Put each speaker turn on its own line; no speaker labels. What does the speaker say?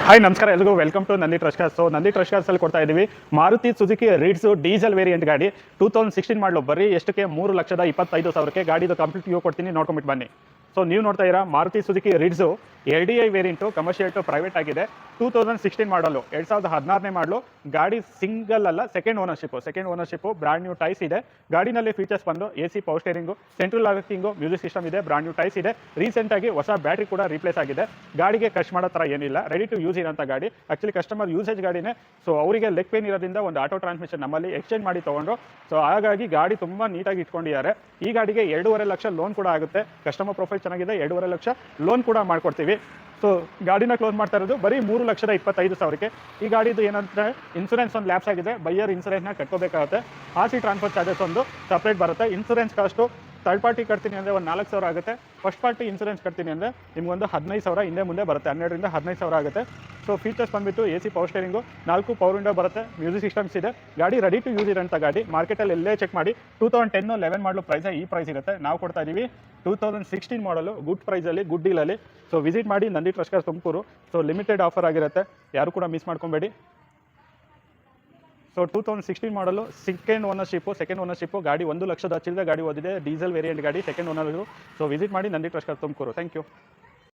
Hi ನಮಸ್ಕಾರ ಎಲ್ರಿಗೂ welcome to Nandi trust cars. So Nandi trust ಕಾರ್ಸಲ್ಲಿ ಕೊಡ್ತಾ ಇದ್ದೀವಿ Maruti Suzuki Ritz diesel variant ಗಾಡಿ 2016 ಮಾಡಲು ಬರೀ ಎಷ್ಟಕ್ಕೆ 3,25,000ಕ್ಕೆ ಗಾಡಿದು ಕಂಪ್ಲೀಟ್ ವ್ಯೂ ಕೊಡ್ತೀನಿ, ನೋಡ್ಕೊಂಬಿಟ್ಟು ಬನ್ನಿ. ಸೊ ನೀವು ನೋಡ್ತಾ ಇದ್ದೀರಾ Maruti Suzuki Ritz LDI variant, commercial to private ಆಗಿದೆ. 2016 ಮಾಡಲು 2016ನೇ ಮಾಡಲು ಗಾಡಿ ಸಿಂಗಲ್ ಅಲ್ಲ, second ownership brand new tyres ಇದೆ. ಗಾಡಿನಲ್ಲಿ ಫೀಚರ್ಸ್ ಬಂದು AC power steering, central locking, music system ಇದೆ, ಬ್ರಾಂಡ್ ನ್ಯೂ ಟೈಸ್ ಇದೆ. ರೀಸೆಂಟಾಗಿ ಹೊಸ ಬ್ಯಾಟ್ರಿ ಕೂಡ ರೀಪ್ಲೇಸ್ ಆಗಿದೆ. ಗಾಡಿಗೆ ಖರ್ಚು ಮಾಡೋ ಥರ ಏನಿಲ್ಲ, ರೆಡಿ ಟು ಯೂಸ್ ಇರೋಂಥ ಗಾಡಿ. ಆ್ಯಕ್ಚುಲಿ ಕಸ್ಟಮರ್ ಯೂಸೇಜ್ ಗಾಡಿನೇ. ಸೊ ಅವರಿಗೆ ಲೆಗ್ ಪೇನ್ ಇರೋದ್ರಿಂದ ಒಂದು ಆಟೋ ಟ್ರಾನ್ಸ್ಮಿಷನ್ ನಮ್ಮಲ್ಲಿ ಎಕ್ಸ್ಚೇಂಜ್ ಮಾಡಿ ತೊಗೊಂಡ್ರು. ಸೊ ಹಾಗಾಗಿ ಗಾಡಿ ತುಂಬ ನೀಟಾಗಿ ಇಟ್ಕೊಂಡಿದ್ದಾರೆ. ಈ ಗಾಡಿಗೆ 2.5 ಲಕ್ಷ ಲೋನ್ ಕೂಡ ಆಗುತ್ತೆ. ಕಸ್ಟಮರ್ ಪ್ರೊಫೈಲ್ ಚೆನ್ನಾಗಿದೆ, 2.5 ಲಕ್ಷ ಲೋನ್ ಕೂಡ ಮಾಡ್ಕೊಡ್ತೀವಿ. ಸೊ ಗಾಡಿನ ಕ್ಲೋಸ್ ಮಾಡ್ತಾ ಇರೋದು ಬರೀ 3,25,000ಕ್ಕೆ. ಈ ಗಾಡಿದು ಏನಂದರೆ ಇನ್ಸೂರೆನ್ಸ್ ಒಂದು ಲ್ಯಾಪ್ಸ್ ಆಗಿದೆ, ಬೈಯರ್ ಇನ್ಸೂರೆನ್ಸ್ನ ಕಟ್ಕೋಬೇಕಾಗುತ್ತೆ. RC ಟ್ರಾನ್ಸ್ಫರ್ ಚಾರ್ಜಸ್ ಒಂದು ಸಪ್ರೇಟ್ ಬರುತ್ತೆ. ಇನ್ಸೂರೆನ್ಸ್ ಕಾಸ್ಟು ಥರ್ಡ್ ಪಾರ್ಟಿ ಕಟ್ತೀನಿ ಅಂದರೆ ಒಂದು 4,000 ಆಗುತ್ತೆ. ಫಸ್ಟ್ ಪಾರ್ಟಿ ಇನ್ಸೂರೆನ್ಸ್ ಕಟ್ತೀನಿ ಅಂದರೆ ನಿಮಗೊಂದು 15,000 ಹಿಂದೆ ಮುಂದೆ ಬರುತ್ತೆ, 12ರಿಂದ 15,000 ಆಗುತ್ತೆ. ಸೊ ಫೀಚರ್ಸ್ ಬಂದುಬಿಟ್ಟು AC power steering, 4 power window ಬರುತ್ತೆ, ಮ್ಯೂಸಿಕ್ ಸಿಸ್ಟಮ್ಸ್ ಇದೆ. ಗಾಡಿ ರೆಡಿ ಟು ಯೂಸ್ ಇರೋಂಥ ಗಾಡಿ. ಮಾರ್ಕೆಟಲ್ಲಿ ಎಲ್ಲೇ ಚೆಕ್ ಮಾಡಿ 2010-11 ಮಾಡಲು ಪ್ರೈಸ್ ಈ ಪ್ರೈಸ್ ಇರುತ್ತೆ. ನಾವು ಕೊಡ್ತಾ ಇದ್ದೀವಿ 2016 ಮಾಡಲು ಗುಡ್ ಪ್ರೈಸಲ್ಲಿ, ಗುಡ್ ಡೀಲಲ್ಲಿ. ಸೊ ವಿಸಿಟ್ ಮಾಡಿ Nandi trust cars Tumakuru. So limited offer ಆಗಿರುತ್ತೆ, ಯಾರು ಕೂಡ ಮಿಸ್ ಮಾಡ್ಕೊಬೇಡಿ. ಸೊ 2016 ಮಾಡಲು ಸೆಕೆಂಡ್ ಓನರ್ಶಿಪ್ಪು ಗಾಡಿ 1 ಲಕ್ಷದ ಚಿಲ್ಲರೆ ಗಾಡಿ ಓದಿದೆ. ಡೀಸೆಲ್ ವೇರಿಯಂಟ್ ಗಾಡಿ, ಸೆಕೆಂಡ್ ಓನರ್. ಸೊ ವಿಸಿಟ್ ಮಾಡಿ Nandi trust cars Tumakuru. Thank you.